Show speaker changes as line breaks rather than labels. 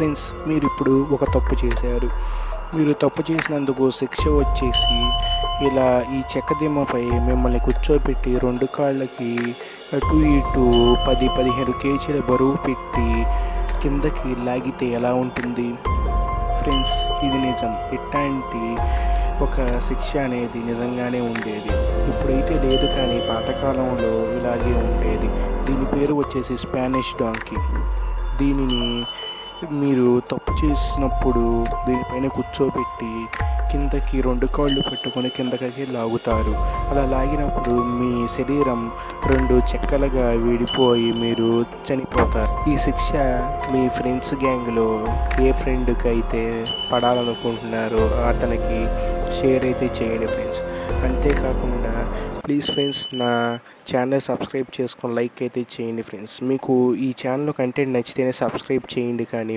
Friends, మీరు ఇప్పుడు ఒక తప్పు చేశారు. మీరు తప్పు చేసినందుకు శిక్ష వచ్చేసి ఇలా ఈ చెక్కదిమ్మపై మిమ్మల్ని కూర్చోబెట్టి 2 కాళ్ళకి అటు ఇటు 10-15 కేజీల బరువు పెట్టి కిందకి లాగితే ఎలా ఉంటుంది? ఫ్రెండ్స్, ఇది నిజం. ఇట్లాంటి ఒక శిక్ష అనేది నిజంగానే ఉండేది. ఇప్పుడైతే లేదు, కానీ పాతకాలంలో ఇలాగే ఉండేది. దీని పేరు వచ్చేసి స్పానిష్ డాంకీ. దీనిని మీరు తప్పు చేసినప్పుడు దీనిపైన కూర్చోబెట్టి కిందకి 2 కాళ్ళు పట్టుకొని కిందకి లాగుతారు. అలా లాగినప్పుడు మీ శరీరం 2 చెక్కలుగా విడిపోయి మీరు చనిపోతారు. ఈ శిక్ష మీ ఫ్రెండ్స్ గ్యాంగ్లో ఏ ఫ్రెండ్కి అయితే పడాలనుకుంటున్నారో అతనికి షేర్ అయితే చేయండి ఫ్రెండ్స్. అంతేకాకుండా ప్లీజ్ ఫ్రెండ్స్, నా ఛానల్ సబ్స్క్రైబ్ చేసుకొని లైక్ అయితే చేయండి ఫ్రెండ్స్. మీకు ఈ ఛానల్ కంటెంట్ నచ్చితేనే సబ్స్క్రైబ్ చేయండి. కానీ